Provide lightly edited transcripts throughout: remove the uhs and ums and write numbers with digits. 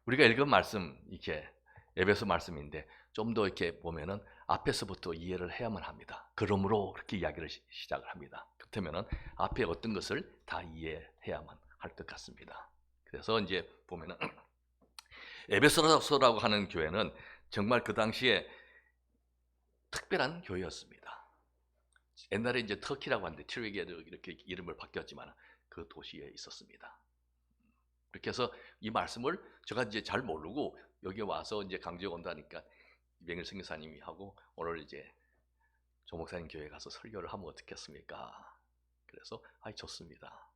우리가 읽은 말씀 이렇게 에베소 말씀인데 좀 더 이렇게 보면은 앞에서부터 이해를 해야만 합니다. 그러므로 그렇게 이야기를 시작을 합니다. 그렇다면은 앞에 어떤 것을 다 이해해야만 할 것 같습니다. 그래서 이제 보면은 에베소라고 하는 교회는 정말 그 당시에 특별한 교회였습니다. 옛날에 이제 터키라고 하는데 트리게도 이렇게 이름을 바뀌었지만 그 도시에 있었습니다. 그렇게 해서 이 말씀을 제가 이제 잘 모르고 여기 와서 이제 강주에 온다니까 이병일 선교사님이 하고 오늘 이제 조 목사님 교회 가서 설교를 하면 어떻겠습니까? 그래서 좋습니다.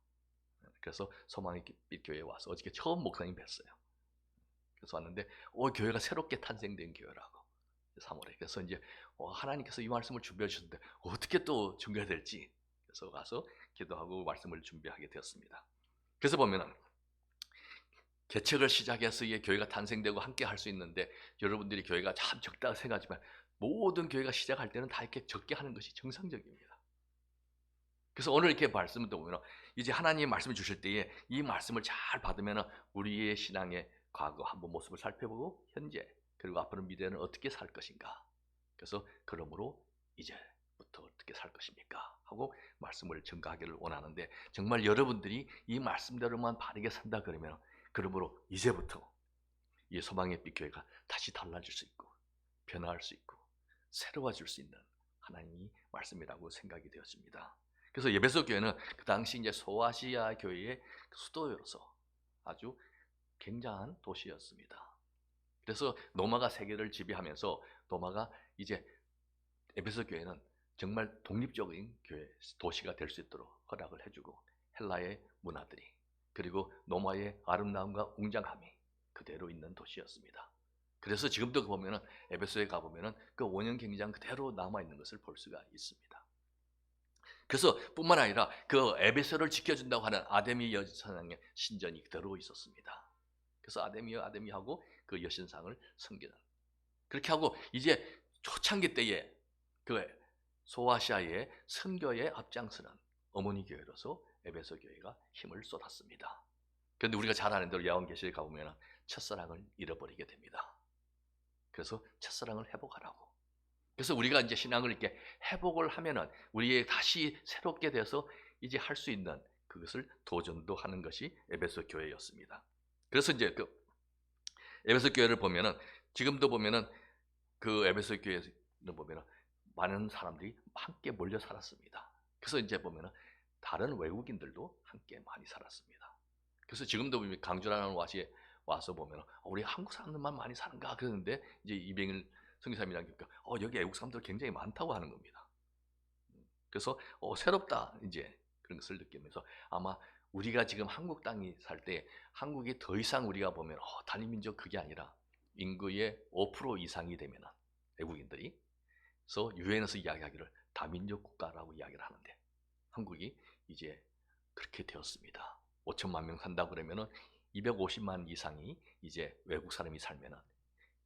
그래서 소망의 빛 교회에 와서 어저께 처음 목사님 뵀어요. 그래서 왔는데 교회가 새롭게 탄생된 교회라고 3월에. 그래서 이제 하나님께서 이 말씀을 준비해 주셨는데 어떻게 또 준비해야 될지 그래서 가서 기도하고 말씀을 준비하게 되었습니다. 그래서 보면은 개척을 시작해서 이게 교회가 탄생되고 함께 할 수 있는데 여러분들이 교회가 참 적다고 생각하지만 모든 교회가 시작할 때는 다 이렇게 적게 하는 것이 정상적입니다. 그래서 오늘 이렇게 말씀을 보면 이제 하나님 말씀을 주실 때에 이 말씀을 잘 받으면 우리의 신앙의 과거 한번 모습을 살펴보고 현재 그리고 앞으로 미래는 어떻게 살 것인가. 그래서 그러므로 이제부터 어떻게 살 것입니까? 하고 말씀을 전가하기를 원하는데 정말 여러분들이 이 말씀대로만 바르게 산다 그러면 그러므로 이제부터 이 소망의 빛 교회가 다시 달라질 수 있고 변화할 수 있고 새로워질 수 있는 하나님이 말씀이라고 생각이 되었습니다. 그래서 에베소 교회는 그 당시 이제 소아시아 교회의 수도여서 아주 굉장한 도시였습니다. 그래서 로마가 세계를 지배하면서 로마가 이제 에베소 교회는 정말 독립적인 교회 도시가 될 수 있도록 허락을 해주고 헬라의 문화들이 그리고 로마의 아름다움과 웅장함이 그대로 있는 도시였습니다. 그래서 지금도 보면은 에베소에 가보면은 그 원형 경기장 그대로 남아있는 것을 볼 수가 있습니다. 그래서 뿐만 아니라 그 에베소를 지켜준다고 하는 아데미 여신상의 신전이 그대로 있었습니다. 그래서 아데미하고 그 여신상을 섬기는 그렇게 하고 이제 초창기 때에 그 소아시아의 선교에 앞장서는 어머니 교회로서 에베소 교회가 힘을 쏟았습니다. 그런데 우리가 잘 아는 대로 야곱계시에 가보면 첫사랑을 잃어버리게 됩니다. 그래서 첫사랑을 회복하라고. 그래서 우리가 이제 신앙을 이렇게 회복을 하면은 우리의 다시 새롭게 돼서 이제 할 수 있는 그것을 도전도 하는 것이 에베소 교회였습니다. 그래서 이제 그 에베소 교회를 보면은 지금도 보면은 그 에베소 교회를 보면은 많은 사람들이 함께 몰려 살았습니다. 그래서 이제 보면은 다른 외국인들도 함께 많이 살았습니다. 그래서 지금도 강주라는 와시에 와서 보면 우리 한국 사람들만 많이 사는가 그러는데 이제 이병일 선교사님이랑 그러니까 여기 외국 사람들 굉장히 많다고 하는 겁니다. 그래서 새롭다 이제 그런 것을 느끼면서 아마 우리가 지금 한국 땅이 살 때 한국이 더 이상 우리가 보면 단일민족 그게 아니라 인구의 5% 이상이 되면 외국인들이 그래서 유엔에서 이야기하기를 다민족 국가라고 이야기를 하는데 한국이 이제 그렇게 되었습니다. 5천만 명 산다 그러면은 250만 이상이 이제 외국 사람이 살면은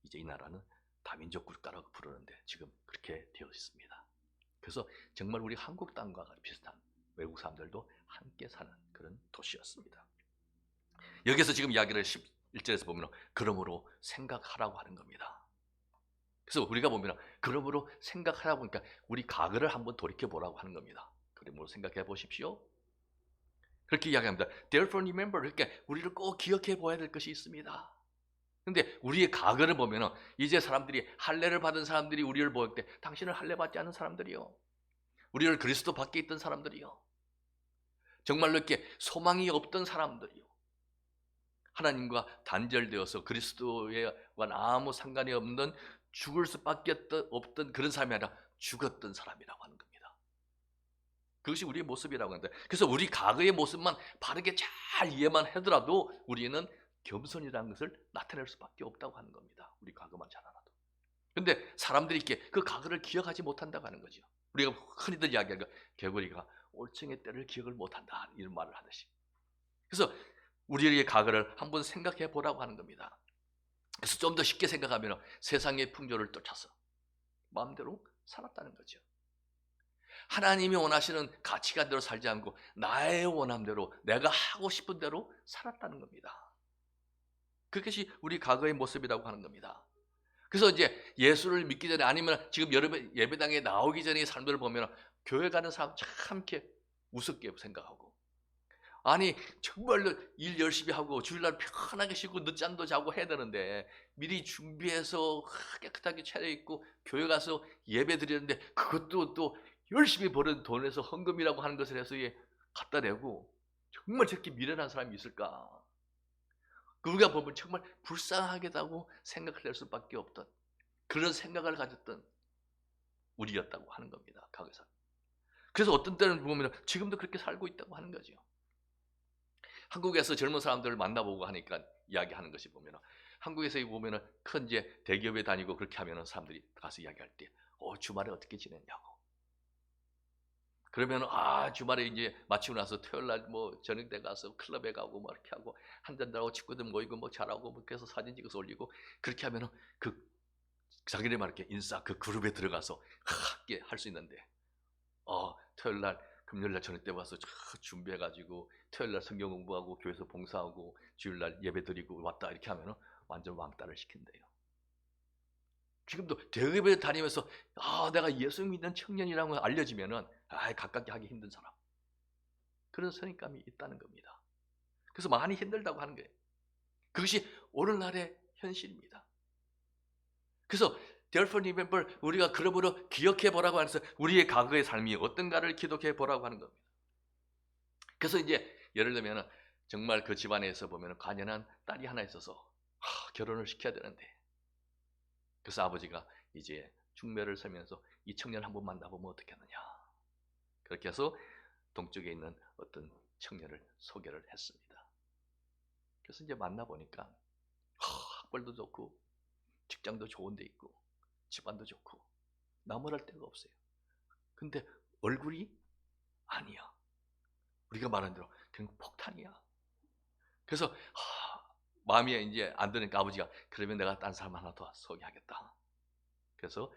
이제 이 나라는 다민족 국가라고 부르는데 지금 그렇게 되어 있습니다. 그래서 정말 우리 한국 땅과 비슷한 외국 사람들도 함께 사는 그런 도시였습니다. 여기서 지금 이야기를 11절에서 보면 그러므로 생각하라고 하는 겁니다. 그래서 우리가 보면 그러므로 생각하라 보니까 우리 과거를 한번 돌이켜 보라고 하는 겁니다. 그러므로 생각해 보십시오. 그렇게 이야기합니다. Therefore remember, 그러니까 우리를 꼭 기억해 보아야 될 것이 있습니다. 근데 우리의 과거를 보면 이제 사람들이 할례를 받은 사람들이 우리를 보일 때 당신은 할례 받지 않은 사람들이요, 우리를 그리스도 밖에 있던 사람들이요, 정말로 이렇게 소망이 없던 사람들이요, 하나님과 단절되어서 그리스도와 아무 상관이 없는 죽을 수밖에 없던 그런 사람이 아니라 죽었던 사람이라고 하는 겁니다. 그것이 우리의 모습이라고 하는데, 그래서 우리 과거의 모습만 바르게 잘 이해만 하더라도 우리는 겸손이라는 것을 나타낼 수밖에 없다고 하는 겁니다. 우리 과거만 잘 알아도. 근데 사람들이 이렇게 그 과거를 기억하지 못한다고 하는 거죠. 우리가 흔히들 이야기하는 거, 개구리가 올챙이 때를 기억을 못한다 이런 말을 하듯이. 그래서 우리의 과거를 한번 생각해 보라고 하는 겁니다. 그래서 좀 더 쉽게 생각하면 세상의 풍조를 쫓아서 마음대로 살았다는 거죠. 하나님이 원하시는 가치관대로 살지 않고 나의 원함대로 내가 하고 싶은 대로 살았다는 겁니다. 그것이 우리 과거의 모습이라고 하는 겁니다. 그래서 이제 예수를 믿기 전에 아니면 지금 예배당에 나오기 전의 삶들을 보면 교회 가는 사람 참 이렇게 우습게 생각하고, 아니 정말로 일 열심히 하고 주일날 편하게 쉬고 늦잠도 자고 해야 되는데 미리 준비해서 깨끗하게 차려입고 교회 가서 예배 드리는데 그것도 또 열심히 버는 돈에서 헌금이라고 하는 것을 해서 갖다 내고, 정말 저렇게 미련한 사람이 있을까? 우리가 보면 정말 불쌍하게다고 생각할 수밖에 없던 그런 생각을 가졌던 우리였다고 하는 겁니다. 과거에서. 그래서 어떤 때는 보면 지금도 그렇게 살고 있다고 하는 거죠. 한국에서 젊은 사람들을 만나보고 하니까 이야기하는 것이 보면, 한국에서 보면 큰 이제 대기업에 다니고 그렇게 하면 사람들이 가서 이야기할 때 주말에 어떻게 지냈냐고. 그러면 주말에 이제 마치고 나서 토요일 날 뭐 저녁 때 가서 클럽에 가고 뭐 이렇게 하고 한잔 하고 친구들 모이고 뭐 잘하고 뭐 그래서 사진 찍어서 올리고 그렇게 하면은 자기네 말 이렇게 인싸 그 그룹에 들어가서 함께 할 수 있는데, 토요일 날 금요일 날 저녁 때 와서 준비해 가지고 토요일 날 성경 공부하고 교회에서 봉사하고 주일 날 예배 드리고 왔다 이렇게 하면은 완전 왕따를 시킨대요. 지금도 대기업에 다니면서 내가 예수 믿는 청년이라는 걸 알려지면은 가깝게 하기 힘든 사람, 그런 선입감이 있다는 겁니다. 그래서 많이 힘들다고 하는 거예요. 그것이 오늘날의 현실입니다. 그래서 therefore remember, 우리가 그러므로 기억해 보라고 하면서 우리의 과거의 삶이 어떤가를 기록해 보라고 하는 겁니다. 그래서 이제 예를 들면 정말 그 집안에서 보면 가련한 딸이 하나 있어서 결혼을 시켜야 되는데, 그래서 아버지가 이제 중매를 서면서 이 청년을 한번 만나보면 어떻겠느냐, 그렇게 해서 동쪽에 있는 어떤 청년을 소개를 했습니다. 그래서 이제 만나보니까 학벌도 좋고 직장도 좋은 데 있고 집안도 좋고 나무랄 데가 없어요. 근데 얼굴이 아니야. 우리가 말한 대로 그냥 폭탄이야. 그래서 마음이 이제 안 드니까 아버지가 그러면 내가 딴 사람 하나 더 소개하겠다. 그래서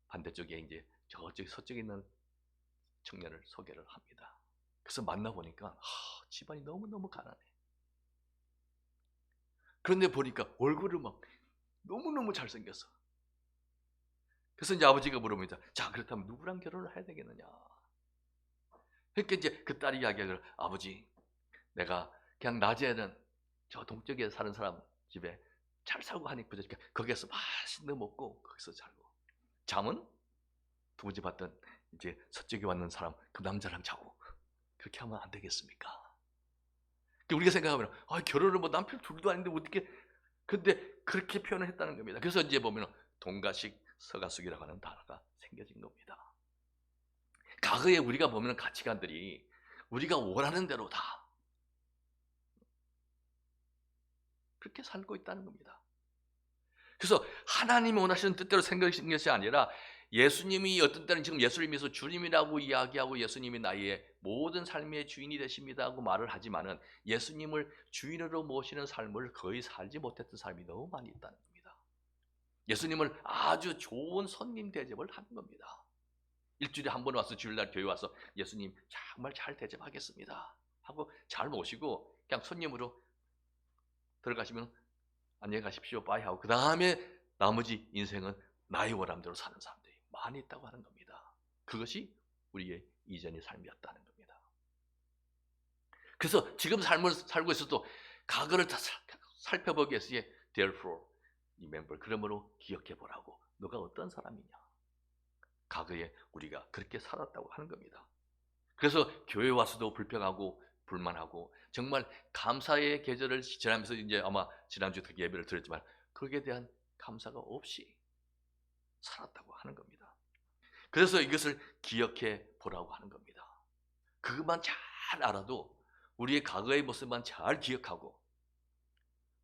반대쪽에 이제 저쪽에 서쪽에 있는 청년을 소개를 합니다. 그래서 만나보니까 집안이 너무너무 가난해. 그런데 보니까 얼굴을 막 너무너무 잘생겼어. 그래서 이제 아버지가 물어봅니다. 자, 그렇다면 누구랑 결혼을 해야 되겠느냐? 그러니까 이제 그 딸이 이야기하기를, 아버지, 내가 그냥 낮에는 저 동쪽에 사는 사람 집에 잘 살고 하니 그러니까 거기에서 맛있는 거 먹고 거기서 살고, 잠은 두 번째 봤던 이제 서쪽에 왔는 사람 그 남자랑 자고, 그렇게 하면 안 되겠습니까? 그러니까 우리가 생각하면 결혼을 뭐 남편 둘도 아닌데 어떻게, 근데 그렇게 표현을 했다는 겁니다. 그래서 이제 보면 동가식 서가숙이라고 하는 단어가 생겨진 겁니다. 과거에 우리가 보면 가치관들이 우리가 원하는 대로 다 그렇게 살고 있다는 겁니다. 그래서 하나님이 원하시는 뜻대로 생각하신 것이 아니라, 예수님이 어떤 때는 지금 예수님에서 주님이라고 이야기하고 예수님이 나의 모든 삶의 주인이 되십니다 하고 말을 하지만은 예수님을 주인으로 모시는 삶을 거의 살지 못했던 사람이 너무 많이 있다는 겁니다. 예수님을 아주 좋은 손님 대접을 하는 겁니다. 일주일에 한 번 와서 주일날 교회 와서 예수님 정말 잘 대접하겠습니다 하고 잘 모시고 그냥 손님으로 들어가시면 안녕히 가십시오 빠이 하고, 그 다음에 나머지 인생은 나의 원함대로 사는 사람들이 많이 있다고 하는 겁니다. 그것이 우리의 이전의 삶이었다는 겁니다. 그래서 지금 삶을 살고 있어도 과거를 다 살펴보기 위해서 therefore remember, 그러므로 기억해 보라고, 너가 어떤 사람이냐, 과거에 우리가 그렇게 살았다고 하는 겁니다. 그래서 교회 와서도 불평하고 불만하고 정말 감사의 계절을 지나면서 이제 아마 지난주 특히 예배를 드렸지만 거기에 대한 감사가 없이 살았다고 하는 겁니다. 그래서 이것을 기억해 보라고 하는 겁니다. 그것만 잘 알아도, 우리의 과거의 모습만 잘 기억하고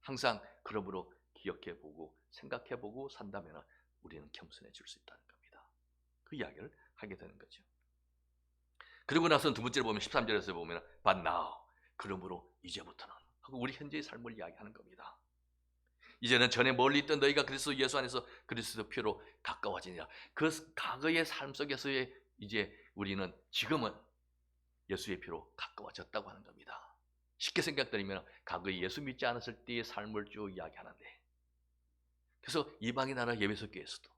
항상 그러므로 기억해 보고 생각해 보고 산다면 우리는 겸손해질 수 있다는 겁니다. 그 이야기를 하게 되는 거죠. 그리고 나서 두 번째로 보면 13절에서 보면 but now, 그러므로 이제부터는 하고 우리 현재의 삶을 이야기하는 겁니다. 이제는 전에 멀리 있던 너희가 그리스도 예수 안에서 그리스도 피로 가까워지니라. 그 과거의 삶 속에서의 이제 우리는 지금은 예수의 피로 가까워졌다고 하는 겁니다. 쉽게 생각드리면 과거에 예수 믿지 않았을 때의 삶을 쭉 이야기하는데, 그래서 이방인 나라 예배소 교회에서도,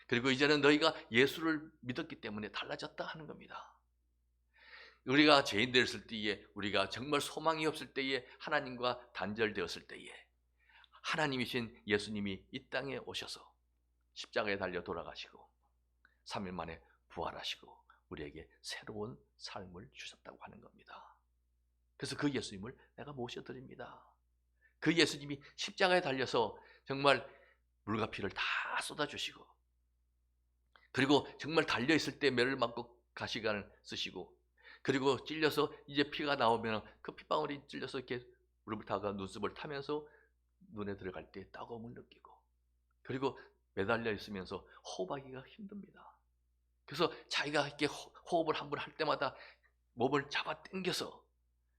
그리고 이제는 너희가 예수를 믿었기 때문에 달라졌다 하는 겁니다. 우리가 죄인 되었을 때에, 우리가 정말 소망이 없을 때에, 하나님과 단절되었을 때에 하나님이신 예수님이 이 땅에 오셔서 십자가에 달려 돌아가시고 3일 만에 부활하시고 우리에게 새로운 삶을 주셨다고 하는 겁니다. 그래서 그 예수님을 내가 모셔드립니다. 그 예수님이 십자가에 달려서 정말 물과 피를 다 쏟아주시고, 그리고 정말 달려있을 때 매를 맞고 가시관을 쓰시고, 그리고 찔려서 이제 피가 나오면 그 핏방울이 찔려서 이렇게 무릎을 타가 눈썹을 타면서 눈에 들어갈 때 따가움을 느끼고, 그리고 매달려 있으면서 호흡하기가 힘듭니다. 그래서 자기가 이렇게 호흡을 한 번 할 때마다 몸을 잡아 당겨서,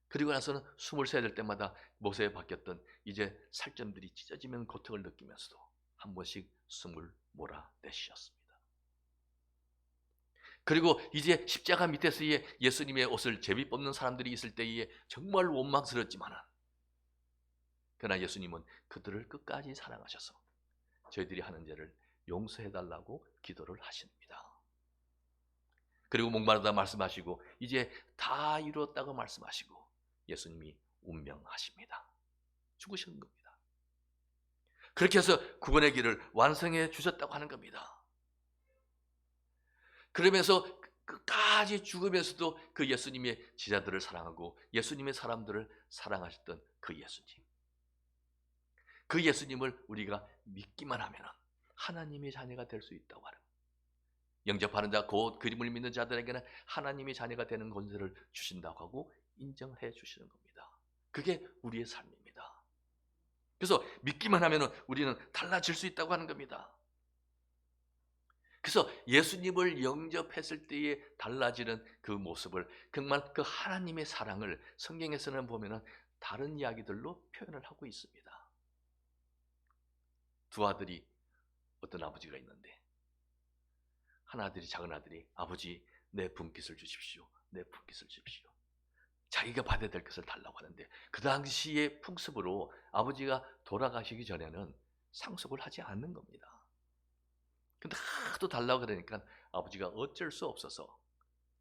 그리고 나서는 숨을 쉬어야 될 때마다 못에 박혔던 이제 살점들이 찢어지면 고통을 느끼면서도 한 번씩 숨을 몰아내셨습니다. 그리고 이제 십자가 밑에서 예수님의 옷을 제비 뽑는 사람들이 있을 때에 정말 원망스럽지만, 그러나 예수님은 그들을 끝까지 사랑하셔서 저희들이 하는 죄를 용서해달라고 기도를 하십니다. 그리고 목마르다 말씀하시고 이제 다 이루었다고 말씀하시고 예수님이 운명하십니다. 죽으시는 겁니다. 그렇게 해서 구원의 길을 완성해 주셨다고 하는 겁니다. 그러면서 끝까지 죽으면서도 그 예수님의 제자들을 사랑하고 예수님의 사람들을 사랑하셨던 그 예수님, 그 예수님을 우리가 믿기만 하면 하나님의 자녀가 될 수 있다고 하는, 영접하는 자, 곧 그림을 믿는 자들에게는 하나님의 자녀가 되는 권세를 주신다고 하고 인정해 주시는 겁니다. 그게 우리의 삶입니다. 그래서 믿기만 하면 우리는 달라질 수 있다고 하는 겁니다. 그래서 예수님을 영접했을 때에 달라지는 그 모습을, 정말 그 하나님의 사랑을 성경에서는 보면 다른 이야기들로 표현을 하고 있습니다. 두 아들이, 어떤 아버지가 있는데 한 아들이, 작은 아들이 아버지 내 분깃을 주십시오, 내 분깃을 주십시오. 자기가 받아야 될 것을 달라고 하는데 그 당시의 풍습으로 아버지가 돌아가시기 전에는 상속을 하지 않는 겁니다. 근데 하도 달라고 그러니까 아버지가 어쩔 수 없어서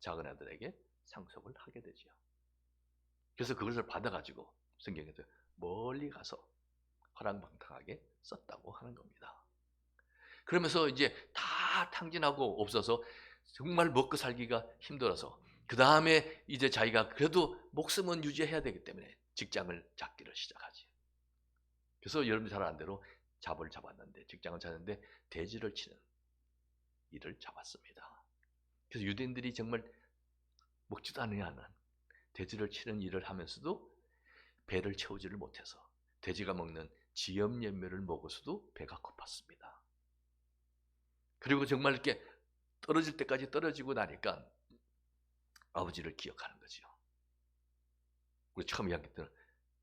작은 아들에게 상속을 하게 되죠. 그래서 그것을 받아가지고 성경에서 멀리 가서 허랑방탕하게 썼다고 하는 겁니다. 그러면서 이제 다 탕진하고 없어서 정말 먹고 살기가 힘들어서 그 다음에 이제 자기가 그래도 목숨은 유지해야 되기 때문에 직장을 잡기를 시작하지. 그래서 여러분들 잘 아는 대로 잡을 잡았는데, 직장을 잡았는데 돼지를 치는 일을 잡았습니다. 그래서 유대인들이 정말 먹지도 않는 돼지를 치는 일을 하면서도 배를 채우지를 못해서 돼지가 먹는 지염염묘를 먹어서도 배가 고팠습니다. 그리고 정말 이렇게 떨어질 때까지 떨어지고 나니까 아버지를 기억하는 거죠. 우리 처음 이야기했던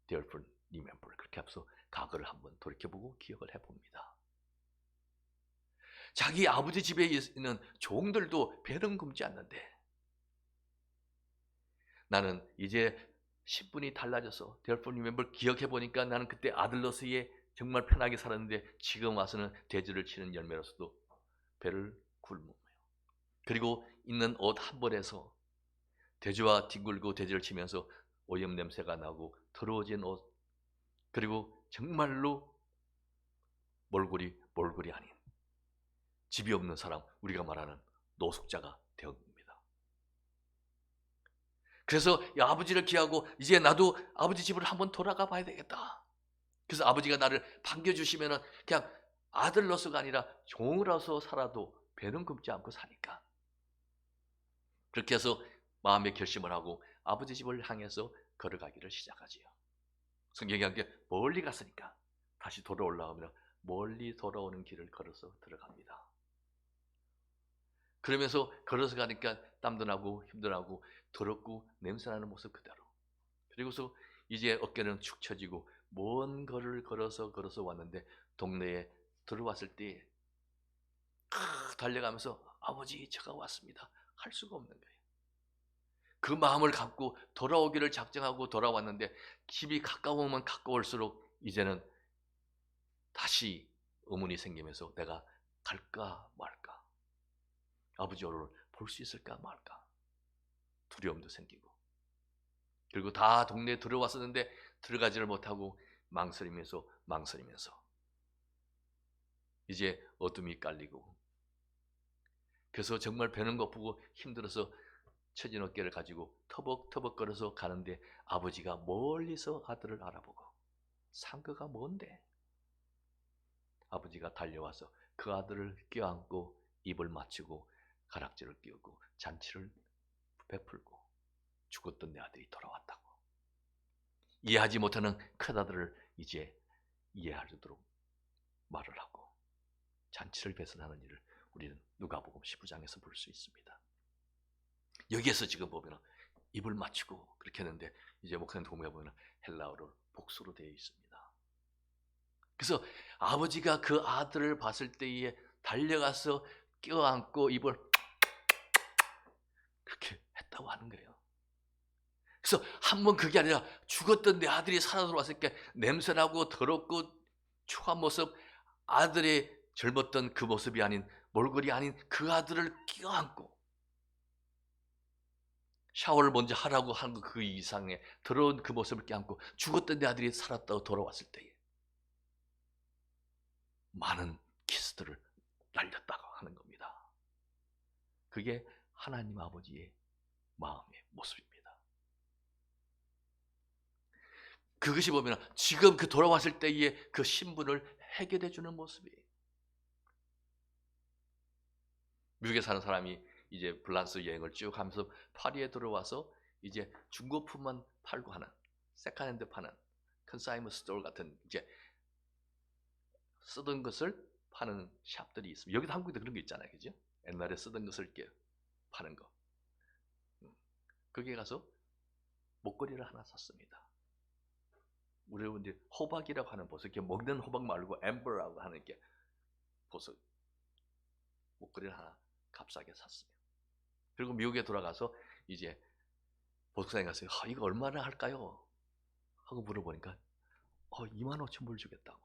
Therefore remember, 그렇게 하면서 과거를 한번 돌이켜보고 기억을 해봅니다. 자기 아버지 집에 있는 종들도 배는 굶지 않는데 나는 이제 10분이 달라져서 Therefore remember 기억해보니까 나는 그때 아들로서의 정말 편하게 살았는데 지금 와서는 돼지를 치는 열매로서도 배를 굶으며, 그리고 있는 옷 한 벌에서 돼지와 뒹굴고 돼지를 치면서 오염 냄새가 나고 더러워진 옷, 그리고 정말로 몰골이 아닌 집이 없는 사람, 우리가 말하는 노숙자가 되었 겁니다. 그래서 아버지를 기하고 이제 나도 아버지 집으로 한번 돌아가 봐야 되겠다. 그래서 아버지가 나를 반겨주시면 그냥 아들로서가 아니라 종으로서 살아도 배는 굶지 않고 사니까, 그렇게 해서 마음의 결심을 하고 아버지 집을 향해서 걸어가기를 시작하지요. 성경이 함께 멀리 갔으니까 다시 돌아올라오면 멀리 돌아오는 길을 걸어서 들어갑니다. 그러면서 걸어서 가니까 땀도 나고 힘도 나고 더럽고 냄새나는 모습 그대로, 그리고서 이제 어깨는 축 처지고 먼 거리를 걸어서 왔는데 동네에 들어왔을 때 달려가면서 아버지 제가 왔습니다 할 수가 없는 거예요. 그 마음을 갖고 돌아오기를 작정하고 돌아왔는데 집이 가까우면 가까울수록 이제는 다시 의문이 생기면서 내가 갈까 말까, 아버지 얼굴을 볼 수 있을까 말까 두려움도 생기고, 그리고 다 동네에 들어왔었는데 들어가지를 못하고 망설이면서 이제 어둠이 깔리고, 그래서 정말 배는 고프고 힘들어서 처진 어깨를 가지고 터벅터벅 걸어서 가는데 아버지가 멀리서 아들을 알아보고 상거가 뭔데? 아버지가 달려와서 그 아들을 껴안고 입을 맞추고 가락지를 끼우고 잔치를 베풀고 죽었던 내 아들이 돌아왔다고. 이해하지 못하는 큰아들을 이제 이해할 수 있도록 말을 하고 잔치를 배설하는 일을 우리는 누가복음 15장에서 볼 수 있습니다. 여기에서 지금 보면 입을 맞추고 그렇게 했는데 이제 목사님 도움에 보면 헬라어로 복수로 되어 있습니다. 그래서 아버지가 그 아들을 봤을 때에 달려가서 껴안고 입을 그렇게 했다고 하는 거예요. 그래서 한 번 그게 아니라 죽었던 내 아들이 살아 돌아왔으니까 냄새나고 더럽고 추한 모습, 아들의 젊었던 그 모습이 아닌, 몰골이 아닌 그 아들을 껴안고 샤워를 먼저 하라고 한 그 이상의 더러운 그 모습을 껴안고 죽었던 내 아들이 살았다고 돌아왔을 때에 많은 키스들을 날렸다고 하는 겁니다. 그게 하나님 아버지의 마음의 모습입니다. 그것이 보면 지금 그 돌아왔을 때의 그 신분을 해결해 주는 모습이에요. 미국에 사는 사람이 이제 프랑스 여행을 쭉 하면서 파리에 들어와서 이제 중고품만 팔고 하는 세컨핸드 파는 컨사이먼 스토어 같은 이제 쓰던 것을 파는 샵들이 있습니다. 여기도 한국에도 그런 거 있잖아요, 그죠? 옛날에 쓰던 것을 이렇게 파는 거. 거기에 가서 목걸이를 하나 샀습니다. 우리 이제 호박이라고 하는 보석, 이렇게 먹는 호박 말고 엠버라고 하는 게 보석 목걸이를 하나 값싸게 샀어요. 그리고 미국에 돌아가서 이제 보석상에 가서 이거 얼마나 할까요? 하고 물어보니까 2만 5천 불 주겠다고.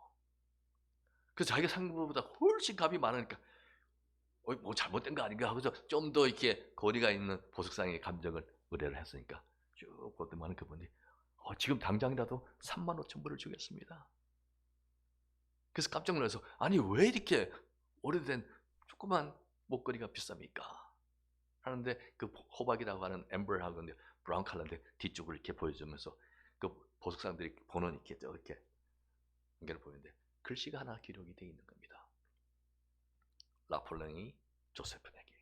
그래서 자기가 산 것보다 훨씬 값이 많으니까 뭐 잘못된 거 아닌가 하고서 좀 더 이렇게 거리가 있는 보석상의 감정을 의뢰를 했으니까 쭉 보더만 그분이 지금 당장이라도 3만 5천 불을 주겠습니다. 그래서 깜짝 놀라서 아니 왜 이렇게 오래된 조그만 목걸이가 비쌉니까? 하는데 그 호박이라고 하는 엠버하고 브라운 컬러인데 뒤쪽을 이렇게 보여주면서 그 보석상들이 보는 이렇게 연결을 보이는데 글씨가 하나 기록이 되어 있는 겁니다. 라폴랑이 조세핀에게.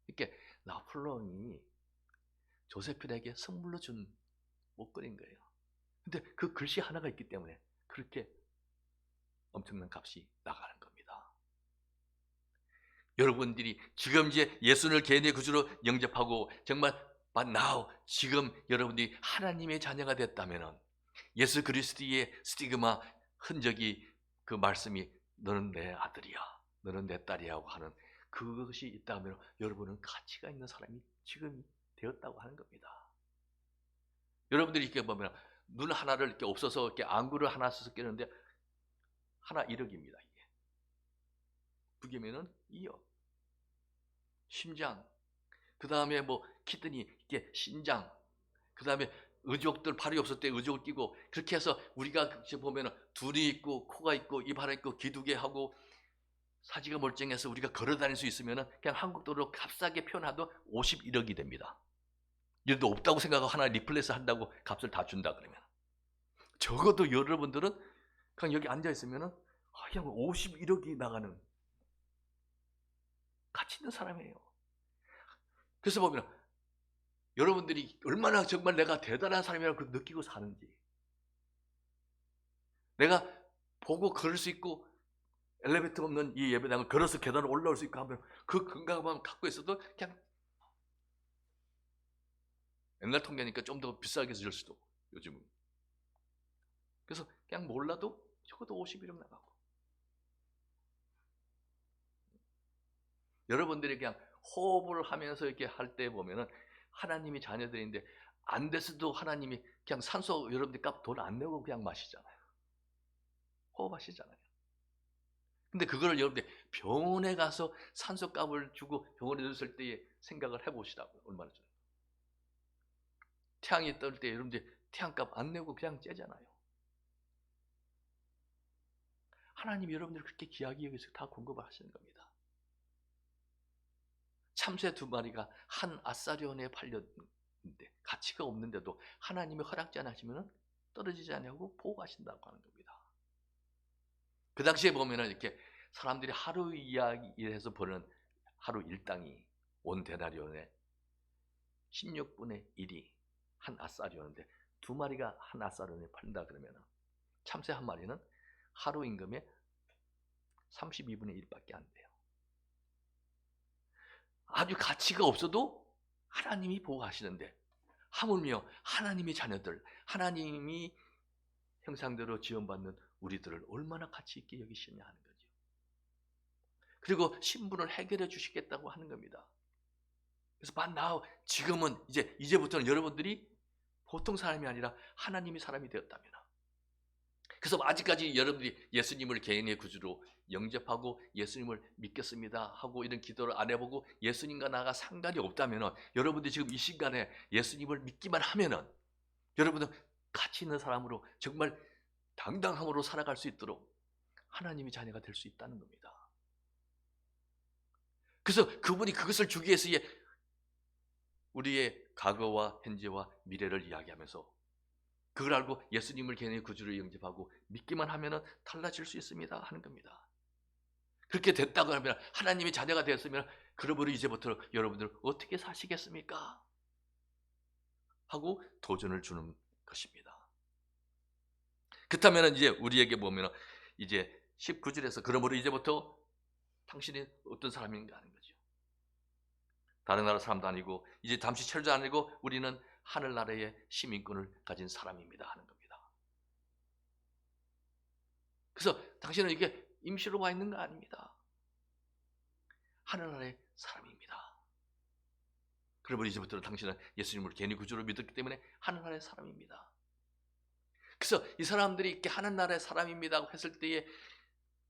이렇게 라폴랑이 조세핀에게 선물로 준 목걸이인 거예요. 근데 그 글씨 하나가 있기 때문에 그렇게 엄청난 값이 나가는 겁니다. 여러분들이 지금 이제 예수를 개인의 구주로 영접하고 정말 now 지금 여러분들이 하나님의 자녀가 됐다면 예수 그리스도의 스티그마 흔적이 그 말씀이 너는 내 아들이야, 너는 내 딸이야 하고 하는 그것이 있다면 여러분은 가치가 있는 사람이 지금 되었다고 하는 겁니다. 여러분들이 이렇게 보면 눈 하나를 이렇게 없어서 이렇게 안구를 하나 써서 끼는데 하나 1억입니다. 이게 부기면은 2억. 심장, 그 다음에 뭐 키드니, 이게 신장, 그 다음에 의족들 발이 없을 때 의족을 끼고 그렇게 해서 우리가 보면 둘이 있고 코가 있고 입 하나 있고 귀 두 개 하고 사지가 멀쩡해서 우리가 걸어 다닐 수 있으면 그냥 한국 돈으로 값싸게 표현해도 51억이 됩니다. 얘도 없다고 생각하고 하나 리플레이스 한다고 값을 다 준다 그러면 적어도 여러분들은 그냥 여기 앉아 있으면 그냥 51억이 나가는 가치 있는 사람이에요. 그래서 보면 여러분들이 얼마나 정말 내가 대단한 사람이라고 느끼고 사는지, 내가 보고 걸을 수 있고 엘리베이터 없는 이 예배당을 걸어서 계단을 올라올 수 있고 하면 그 건강만 갖고 있어도 그냥 옛날 통계니까 좀 더 비싸게 줄 수도 요즘은. 그래서 그냥 몰라도 적어도 51억 나가고, 여러분들이 그냥 호흡을 하면서 이렇게 할 때 보면은 하나님이 자녀들인데 안 됐어도 하나님이 그냥 산소 여러분들 값 돈 안 내고 그냥 마시잖아요. 호흡하시잖아요. 근데 그거를 여러분들 병원에 가서 산소 값을 주고 병원에 넣었을 때의 생각을 해보시라고요. 얼마나 전에. 태양이 뜰 때 여러분들 태양값 안 내고 그냥 째잖아요. 하나님이 여러분들 그렇게 귀하게 여기서 다 공급을 하시는 겁니다. 참새 2마리가 한 아사리온에 팔렸는데 가치가 없는데도 하나님이 허락지 않으시면 떨어지지 않냐고 보호하신다고 하는 겁니다. 그 당시에 보면은 이렇게 사람들이 하루 이야기해서 버는 하루 일당이 온 데나리온에 16분의 1이 한 아사리온인데 2마리가 한 아사리온에 팔린다 그러면은 참새 1마리는 하루 임금의 32분의 1밖에 안 돼요. 아주 가치가 없어도 하나님이 보호하시는데 하물며 하나님의 자녀들, 하나님이 형상대로 지원받는 우리들을 얼마나 가치 있게 여기시냐 하는 거죠. 그리고 신분을 해결해 주시겠다고 하는 겁니다. 그래서 지금은 이제부터는 여러분들이 보통 사람이 아니라 하나님의 사람이 되었다면, 그래서 아직까지 여러분들이 예수님을 개인의 구주로 영접하고 예수님을 믿겠습니다 하고 이런 기도를 안 해보고 예수님과 나가 상관이 없다면, 여러분들이 지금 이 시간에 예수님을 믿기만 하면은 여러분은 가치 있는 사람으로 정말 당당함으로 살아갈 수 있도록 하나님의 자녀가 될 수 있다는 겁니다. 그래서 그분이 그것을 주기 위해서 우리의 과거와 현재와 미래를 이야기하면서 그걸 알고 예수님을 개인의 구주로 영접하고 믿기만 하면 달라질 수 있습니다 하는 겁니다. 그렇게 됐다고 하면, 하나님의 자녀가 되었으면 그러므로 이제부터 여러분들 어떻게 사시겠습니까? 하고 도전을 주는 것입니다. 그렇다면 이제 우리에게 보면 이제 19절에서 그러므로 이제부터 당신이 어떤 사람인가 하는 거죠. 다른 나라 사람도 아니고 이제 잠시 체류도 아니고 우리는 하늘나라의 시민권을 가진 사람입니다 하는 겁니다. 그래서 당신은 이게 임시로 와 있는 거 아닙니다. 하늘나라의 사람입니다. 그러므로 이제부터 당신은 예수님을 개인의 구주로 믿었기 때문에 하늘나라의 사람입니다. 그래서 이 사람들이 이렇게 하늘나라의 사람입니다 했을 때에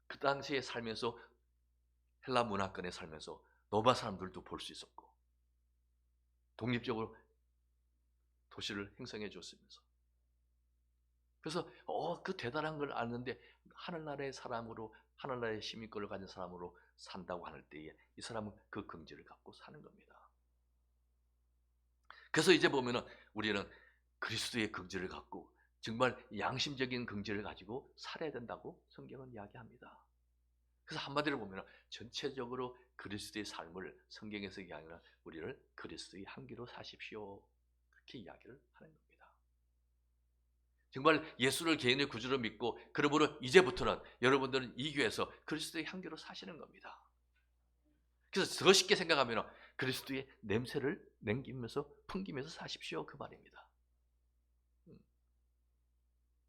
그 당시에 살면서 헬라 문화권에 살면서 노바 사람들도 볼 수 있었고 독립적으로 도시를 형성해 줬으면서, 그래서 그 대단한 걸 아는데 하늘나라의 사람으로, 하늘나라의 시민권을 가진 사람으로 산다고 할 때에 이 사람은 그 긍지를 갖고 사는 겁니다. 그래서 이제 보면은 우리는 그리스도의 긍지를 갖고 정말 양심적인 긍지를 가지고 살아야 된다고 성경은 이야기합니다. 그래서 한마디로 보면 전체적으로 그리스도의 삶을 성경에서 이야기하는 우리를 그리스도의 향기로 사십시오, 그렇게 이야기를 하는 겁니다. 정말 예수를 개인의 구주로 믿고 그러므로 이제부터는 여러분들은 이 교회에서 그리스도의 향기로 사시는 겁니다. 그래서 더 쉽게 생각하면 그리스도의 냄새를 남기면서 풍기면서 사십시오, 그 말입니다.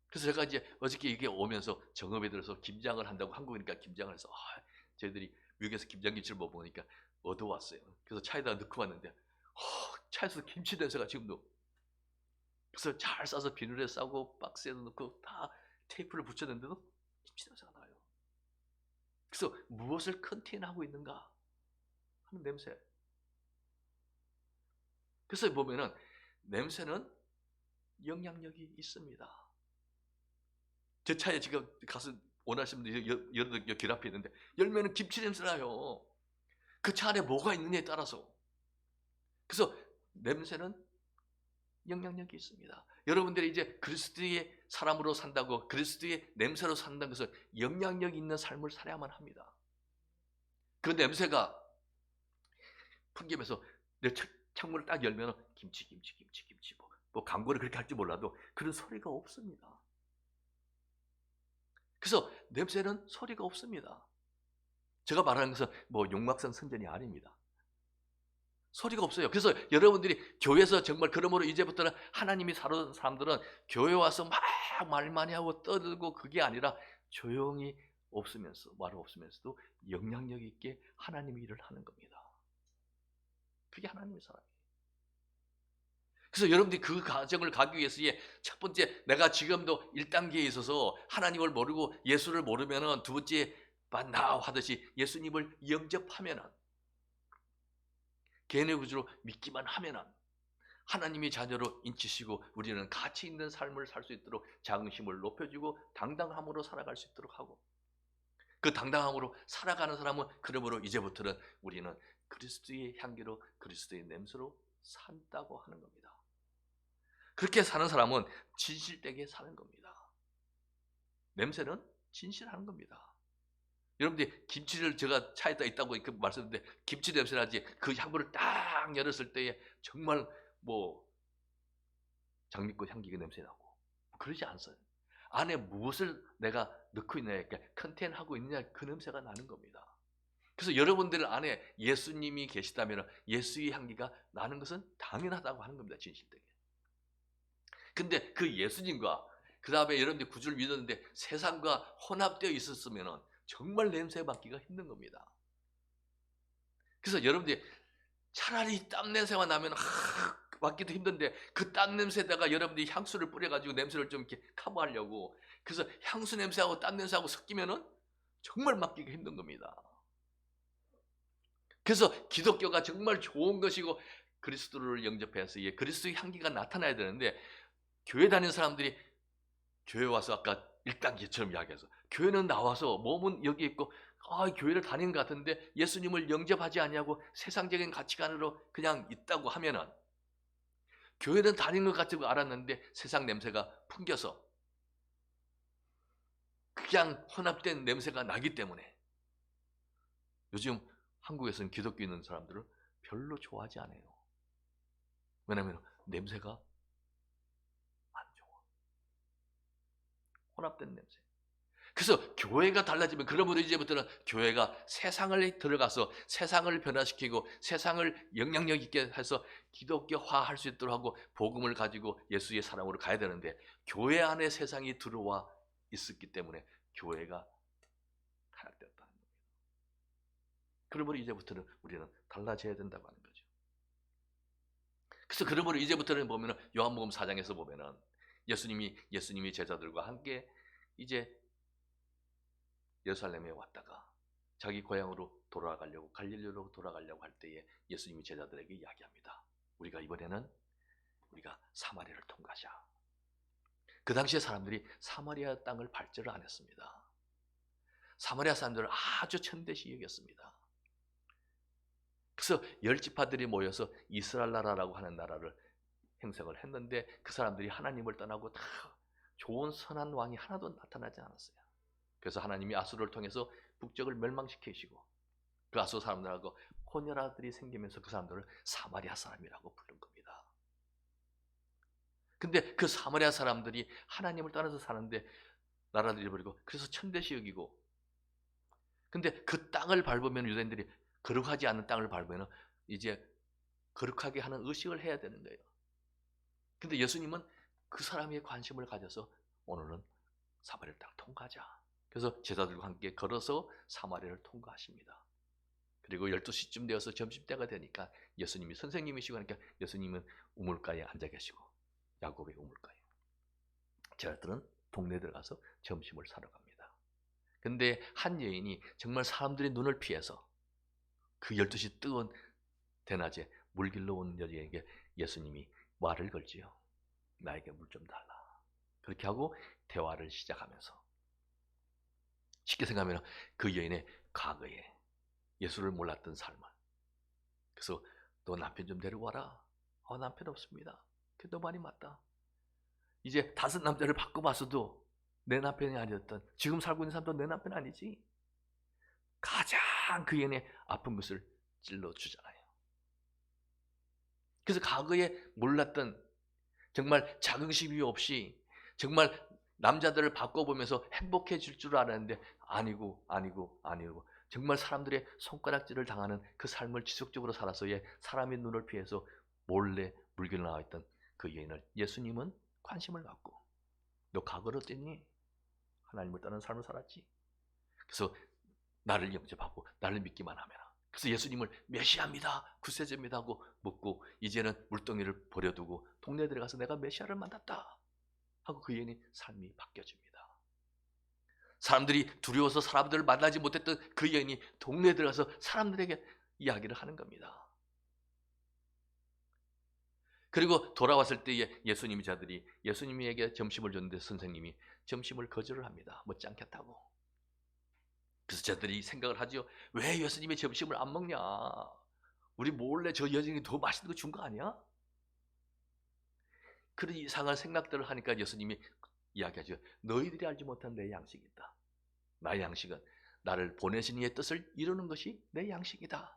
그래서 제가 이제 어저께 이게 오면서 정읍에 들어서 김장을 한다고, 한국이니까 김장을 해서 저희들이 미국에서 김장김치를 못 먹으니까 얻어왔어요. 그래서 차에다 넣고 왔는데 차에서 김치 냄새가 지금도, 그래서 잘 싸서 비닐에 싸고 박스에도 넣고 다 테이프를 붙였는데도 김치 냄새가 나요. 그래서 무엇을 컨테인하고 있는가 하는 냄새. 그래서 보면은 냄새는 영향력이 있습니다. 제 차에 지금 가서 원하시는 분들 여러분들 길 앞에 있는데 열면은 김치 냄새 나요. 그 차 안에 뭐가 있느냐에 따라서. 그래서 냄새는 영향력이 있습니다. 여러분들이 이제 그리스도의 사람으로 산다고, 그리스도의 냄새로 산다는 것은 영향력 있는 삶을 살아야만 합니다. 그 냄새가 풍기면서 내 창문을 딱 열면 김치 뭐 광고를 그렇게 할지 몰라도 그런 소리가 없습니다. 그래서 냄새는 소리가 없습니다. 제가 말하는 것은 뭐 용막산 선전이 아닙니다. 소리가 없어요. 그래서 여러분들이 교회에서 정말 그러므로 이제부터는 하나님이 사는 사람들은 교회 와서 막 말 많이 하고 떠들고 그게 아니라 조용히 없으면서, 말 없으면서도 영향력 있게 하나님의 일을 하는 겁니다. 그게 하나님의 사람이에요. 그래서 여러분들이 그 과정을 가기 위해서의 첫 번째, 내가 지금도 1단계에 있어서 하나님을 모르고 예수를 모르면은 두 번째 만나 하듯이 예수님을 영접하면은, 개인의 구주로 믿기만 하면은 하나님의 자녀로 인치시고 우리는 가치 있는 삶을 살 수 있도록 자긍심을 높여주고 당당함으로 살아갈 수 있도록 하고, 그 당당함으로 살아가는 사람은 그러므로 이제부터는 우리는 그리스도의 향기로, 그리스도의 냄새로 산다고 하는 겁니다. 그렇게 사는 사람은 진실되게 사는 겁니다. 냄새는 진실하는 겁니다. 여러분들 김치를 제가 차에다 있다고 말씀드렸는데 김치 냄새 나지, 그 향부를 딱 열었을 때에 정말 뭐 장미꽃 향기가 냄새 나고 그러지 않아요. 안에 무엇을 내가 넣고 있느냐, 컨텐하고 있느냐, 그 냄새가 나는 겁니다. 그래서 여러분들 안에 예수님이 계시다면 예수의 향기가 나는 것은 당연하다고 하는 겁니다. 진실되게. 근데 그 예수님과 그 다음에 여러분들이 구주를 믿었는데 세상과 혼합되어 있었으면 정말 냄새 맡기가 힘든 겁니다. 그래서 여러분들이 차라리 땀 냄새가 나면 맡기도 힘든데 그 땀 냄새에다가 여러분들이 향수를 뿌려가지고 냄새를 좀 이렇게 커버하려고, 그래서 향수 냄새하고 땀 냄새하고 섞이면은 정말 맡기가 힘든 겁니다. 그래서 기독교가 정말 좋은 것이고 그리스도를 영접해서 그리스도의 향기가 나타나야 되는데, 교회 다니는 사람들이 교회 와서 아까 1단계처럼 이야기해서 교회는 나와서 몸은 여기 있고 교회를 다니는 것 같은데 예수님을 영접하지 않냐고 세상적인 가치관으로 그냥 있다고 하면은, 교회는 다니는 것 같다고 알았는데 세상 냄새가 풍겨서 그냥 혼합된 냄새가 나기 때문에 요즘 한국에서는 기독교 있는 사람들을 별로 좋아하지 않아요. 왜냐하면 냄새가 안 좋아. 혼합된 냄새. 그래서 교회가 달라지면, 그러므로 이제부터는 교회가 세상을 들어가서 세상을 변화시키고 세상을 영향력 있게 해서 기독교화 할 수 있도록 하고 복음을 가지고 예수의 사랑으로 가야 되는데, 교회 안에 세상이 들어와 있었기 때문에 교회가 타락되었다는 겁니다. 그러므로 이제부터는 우리는 달라져야 된다고 하는 거죠. 그래서 그러므로 이제부터는 보면은 요한복음 4장에서 보면은 예수님이 제자들과 함께 이제 예루살렘에 왔다가 자기 고향으로 돌아가려고, 갈릴리로 돌아가려고 할 때에 예수님이 제자들에게 이야기합니다. 우리가 이번에는 우리가 사마리아를 통과하자. 그 당시에 사람들이 사마리아 땅을 발전을 안 했습니다. 사마리아 사람들을 아주 천대시 여겼습니다. 그래서 10지파들이 모여서 이스라엘 나라라고 하는 나라를 형성을 했는데 그 사람들이 하나님을 떠나고 다 좋은 선한 왕이 하나도 나타나지 않았어요. 그래서 하나님이 아수르를 통해서 북쪽을 멸망시키시고 그 아수르 사람들하고 혼혈아들이 생기면서 그 사람들을 사마리아 사람이라고 부른 겁니다. 근데 그 사마리아 사람들이 하나님을 떠나서 사는데 나라를 잃어버리고 그래서 천대시 여기고, 근데 그 땅을 밟으면 유대인들이 거룩하지 않은 땅을 밟으면 이제 거룩하게 하는 의식을 해야 되는 거예요. 근데 예수님은 그 사람의 관심을 가져서 오늘은 사마리아를 딱 통과하자. 그래서 제자들과 함께 걸어서 사마리아를 통과하십니다. 그리고 12시쯤 되어서 점심때가 되니까 예수님이 선생님이시고 하니까 예수님은 우물가에 앉아 계시고 야곱의 우물가에, 제자들은 동네에 들어가서 점심을 사러 갑니다. 근데 한 여인이 정말 사람들의 눈을 피해서 그 12시 뜨거운 대낮에 물 길러 온 여인에게 예수님이 말을 걸지요. 나에게 물 좀 달라. 그렇게 하고 대화를 시작하면서, 쉽게 생각하면 그 여인의 과거에 예수를 몰랐던 삶을, 그래서 너 남편 좀 데리고 와라. 남편 없습니다. 너 말이 맞다. 이제 5 남자를 바꿔봤어도 내 남편이 아니었던, 지금 살고 있는 사람도 내 남편 아니지. 가장 그 여인의 아픈 것을 찔러주잖아요. 그래서 과거에 몰랐던, 정말 자긍심이 없이 정말 남자들을 바꿔보면서 행복해질 줄 알았는데 아니고 정말 사람들의 손가락질을 당하는 그 삶을 지속적으로 살아서 사람의 눈을 피해서 몰래 물길로 나와 있던 그 여인을 예수님은 관심을 갖고, 너 과거를 어땠니? 하나님을 떠난 삶을 살았지. 그래서 나를 영접하고 나를 믿기만 하면 그래서 예수님을 메시아입니다, 구세주입니다 하고 묻고 이제는 물동이를 버려두고 동네에 들어가서 내가 메시아를 만났다 하고 그 여인의 삶이 바뀌어집니다. 사람들이 두려워서 사람들을 만나지 못했던 그 여인이 동네에 들어가서 사람들에게 이야기를 하는 겁니다. 그리고 돌아왔을 때에 예수님이 자들이 예수님에게 점심을 줬는데 선생님이 점심을 거절을 합니다. 먹지 않겠다고. 그래서 저들이 생각을 하죠. 왜 예수님이 점심을 안 먹냐? 우리 몰래 저 여인이 더 맛있는 거 준 거 아니야? 그런 이상한 생각들을 하니까 예수님이 이야기하죠. 너희들이 알지 못한 내 양식이 있다. 나의 양식은 나를 보내신 이의 뜻을 이루는 것이 내 양식이다.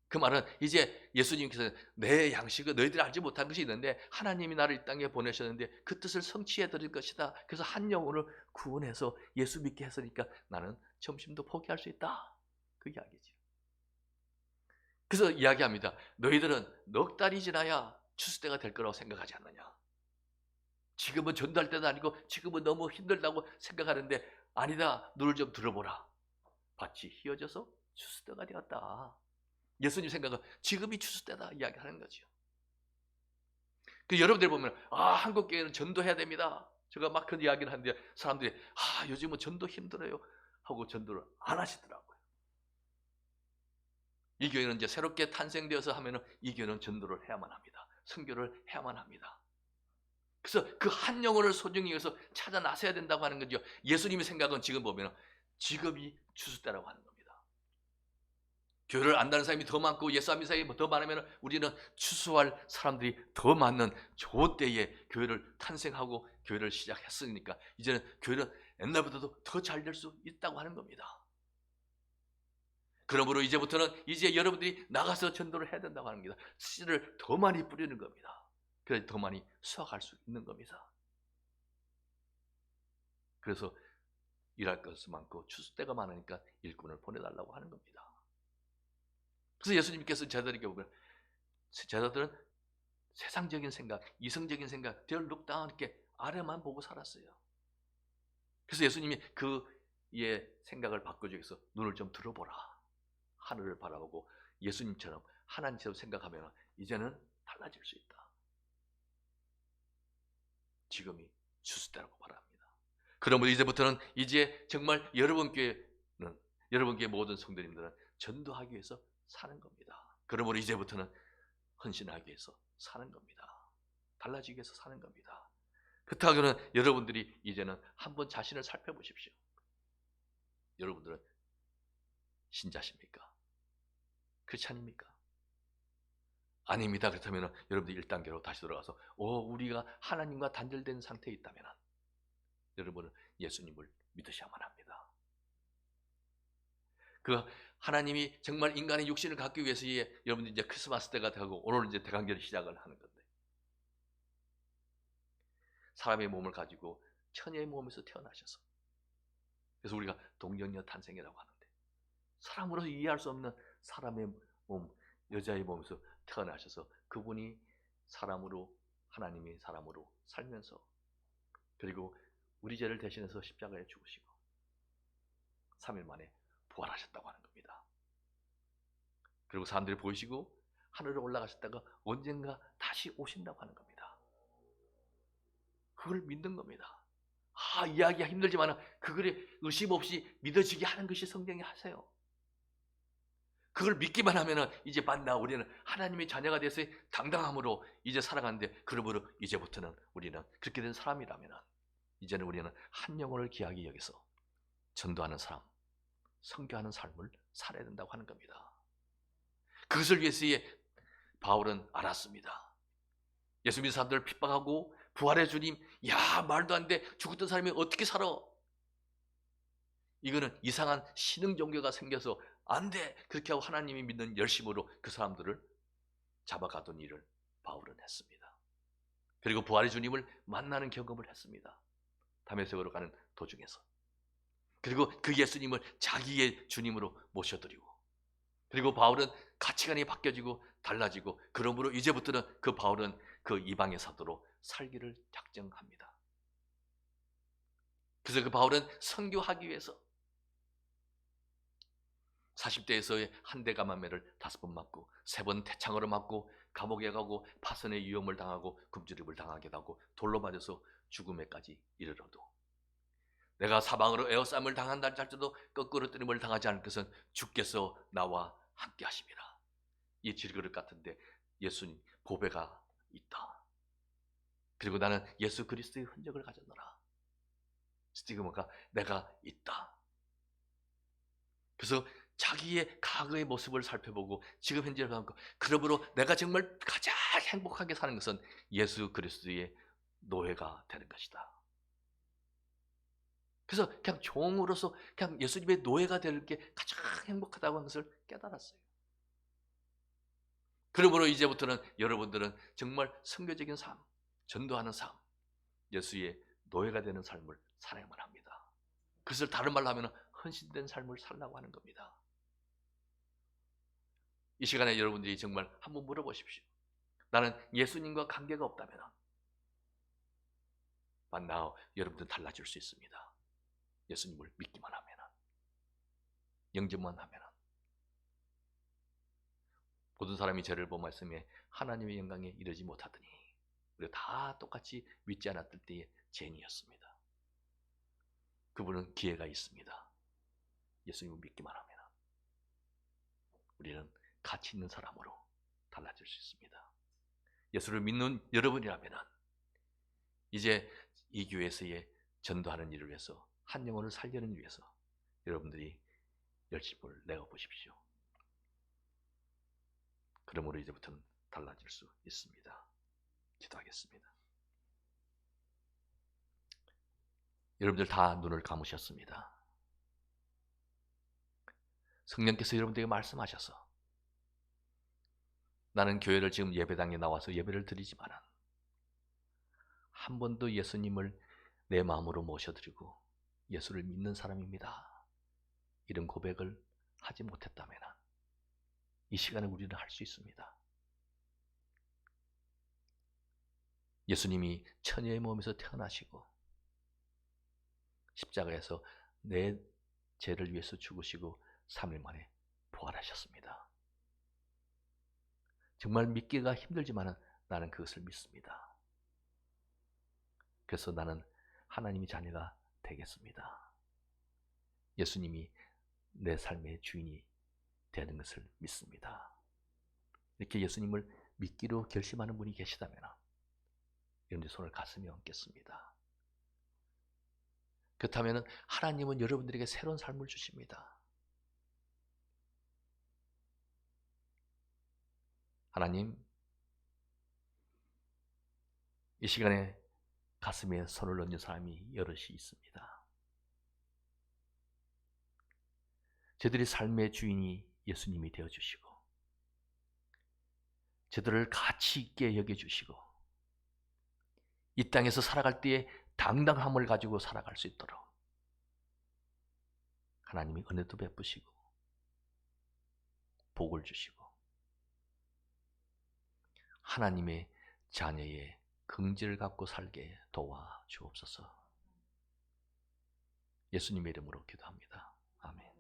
그 말은 이제 예수님께서 내 양식은 너희들이 알지 못한 것이 있는데 하나님이 나를 이 땅에 보내셨는데 그 뜻을 성취해 드릴 것이다. 그래서 한 영혼을 구원해서 예수 믿게 했으니까 나는 점심도 포기할 수 있다. 그 이야기죠. 그래서 이야기합니다. 너희들은 넉 달이 지나야 추수때가 될 거라고 생각하지 않느냐. 지금은 전도할 때도 아니고 지금은 너무 힘들다고 생각하는데 아니다. 눈을 좀 들어보라. 밭이 휘어져서 추수때가 되었다. 예수님 생각은 지금이 추수때다 이야기하는 거죠. 그 여러분들 보면 한국교회는 전도해야 됩니다. 제가 막 그런 이야기를 하는데 사람들이 요즘은 전도 힘들어요 하고 전도를 안 하시더라고요. 이 교회는 이제 새롭게 탄생되어서 하면은 이 교회는 전도를 해야만 합니다. 선교를 해야만 합니다. 그래서 그 한 영혼을 소중히 여기서 찾아 나서야 된다고 하는 거죠. 예수님의 생각은 지금 보면 지금이 추수때라고 하는 겁니다. 교회를 안다는 사람이 더 많고 예수 안 믿는 사람이 더 많으면 우리는 추수할 사람들이 더 많은 좋은 때에 교회를 탄생하고 교회를 시작했으니까 이제는 교회는 옛날보다도 더 잘 될 수 있다고 하는 겁니다. 그러므로 이제부터는 이제 여러분들이 나가서 전도를 해야 된다고 하는 겁니다. 씨를 더 많이 뿌리는 겁니다. 그래서 더 많이 수확할 수 있는 겁니다. 그래서 일할 것이 많고 추수때가 많으니까 일꾼을 보내달라고 하는 겁니다. 그래서 예수님께서 제자들에게 보면 제자들은 세상적인 생각, 이성적인 생각, 별 룩다운 이렇게 아래만 보고 살았어요. 그래서 예수님이 그의 생각을 바꾸기 위해서 눈을 좀 들어보라. 하늘을 바라보고 예수님처럼 하나님처럼 생각하면 이제는 달라질 수 있다. 지금이 추수때라고 말합니다. 그러므로 이제부터는 이제 정말 여러분 교회 모든 성도님들은 전도하기 위해서 사는 겁니다. 그러므로 이제부터는 헌신하기 위해서 사는 겁니다. 달라지기 위해서 사는 겁니다. 그렇다면 여러분들이 이제는 한번 자신을 살펴보십시오. 여러분들은 신자십니까? 크리스찬입니까? 아닙니다. 그렇다면 여러분들이 1단계로 다시 돌아가서 우리가 하나님과 단절된 상태에 있다면 여러분은 예수님을 믿으셔야만 합니다. 그 하나님이 정말 인간의 육신을 갖기 위해서 여러분들 이제 크리스마스 때가 되고 오늘 이제 대강절이 시작을 하는 건데 사람의 몸을 가지고 처녀의 몸에서 태어나셔서 그래서 우리가 동정녀 탄생이라고 하는데 사람으로서 이해할 수 없는 사람의 몸, 여자의 몸에서 태어나셔서 그분이 사람으로 하나님이 사람으로 살면서 그리고 우리 죄를 대신해서 십자가에 죽으시고 3일 만에 부활하셨다고 하는 겁니다. 그리고 사람들이 보이시고 하늘에 올라가셨다가 언젠가 다시 오신다고 하는 겁니다. 그걸 믿는 겁니다. 이야기가 힘들지만 그걸 의심 없이 믿어지게 하는 것이 성경이 하세요. 그걸 믿기만 하면 이제 만나 우리는 하나님의 자녀가 돼서 당당함으로 이제 살아가는데 그러므로 이제부터는 우리는 그렇게 된 사람이라면 이제는 우리는 한 영혼을 귀하게 여기서 전도하는 사람, 선교하는 삶을 살아야 된다고 하는 겁니다. 그것을 위해서 바울은 알았습니다. 예수 믿는 사람들을 핍박하고 부활의 주님, 말도 안 돼. 죽었던 사람이 어떻게 살아? 이거는 이상한 신흥 종교가 생겨서 안 돼. 그렇게 하고 하나님이 믿는 열심으로 그 사람들을 잡아가던 일을 바울은 했습니다. 그리고 부활의 주님을 만나는 경험을 했습니다. 다메섹으로 가는 도중에서. 그리고 그 예수님을 자기의 주님으로 모셔드리고 그리고 바울은 가치관이 바뀌어지고 달라지고 그러므로 이제부터는 그 바울은 그 이방의 사도로 살기를 작정합니다. 그래서 그 바울은 선교하기 위해서 40대에서의 한 대 감화매를 5번 맞고 3번 태창으로 맞고 감옥에 가고 파선의 위험을 당하고 굶주림을 당하기도 하고 돌로 맞아서 죽음에까지 이르러도 내가 사방으로 에워싸움을 당한다 할지라도 거꾸로 뜨림을 당하지 않을 것은 주께서 나와 함께 하심이라. 이 질그릇 같은데 예수님 보배가 있다. 그리고 나는 예수 그리스도의 흔적을 가졌노라. 스티그마가 내가 있다. 그래서 자기의 과거의 모습을 살펴보고 지금 현재를 살고, 그러므로 내가 정말 가장 행복하게 사는 것은 예수 그리스도의 노예가 되는 것이다. 그래서 그냥 종으로서 그냥 예수님의 노예가 되는 게 가장 행복하다고 하는 것을 깨달았어요. 그러므로 이제부터는 여러분들은 정말 선교적인 삶, 전도하는 삶, 예수의 노예가 되는 삶을 살아야만 합니다. 그것을 다른 말로 하면 헌신된 삶을 살라고 하는 겁니다. 이 시간에 여러분들이 정말 한번 물어보십시오. 나는 예수님과 관계가 없다면 만나 여러분들은 달라질 수 있습니다. 예수님을 믿기만 하면, 영접만 하면. 모든 사람이 저를 본 말씀에 하나님의 영광에 이르지 못하더니 우리가 다 똑같이 믿지 않았을 때의 죄인이었습니다. 그분은 기회가 있습니다. 예수님을 믿기만 하면 우리는 가치 있는 사람으로 달라질 수 있습니다. 예수를 믿는 여러분이라면 이제 이 교회에서의 전도하는 일을 위해서, 한 영혼을 살리는 위해서 여러분들이 열심을 내어 보십시오. 그러므로 이제부터는 달라질 수 있습니다. 기도하겠습니다. 여러분들 다 눈을 감으셨습니다. 성령께서 여러분들에게 말씀하셔서 나는 교회를 지금 예배당에 나와서 예배를 드리지만 한 번도 예수님을 내 마음으로 모셔드리고 예수를 믿는 사람입니다. 이런 고백을 하지 못했다면 이 시간에 우리는 할 수 있습니다. 예수님이 처녀의 몸에서 태어나시고 십자가에서 내 죄를 위해서 죽으시고 3일 만에 부활하셨습니다. 정말 믿기가 힘들지만 나는 그것을 믿습니다. 그래서 나는 하나님의 자녀가 되겠습니다. 예수님이 내 삶의 주인이 되는 것을 믿습니다. 이렇게 예수님을 믿기로 결심하는 분이 계시다면 여러분들 손을 가슴에 얹겠습니다. 그렇다면 하나님은 여러분들에게 새로운 삶을 주십니다. 하나님, 이 시간에 가슴에 손을 얹은 사람이 여럿이 있습니다. 저들이 삶의 주인이 예수님이 되어주시고 저들을 가치 있게 여겨주시고 이 땅에서 살아갈 때에 당당함을 가지고 살아갈 수 있도록 하나님이 은혜도 베푸시고 복을 주시고 하나님의 자녀의 긍지를 갖고 살게 도와주옵소서. 예수님의 이름으로 기도합니다. 아멘.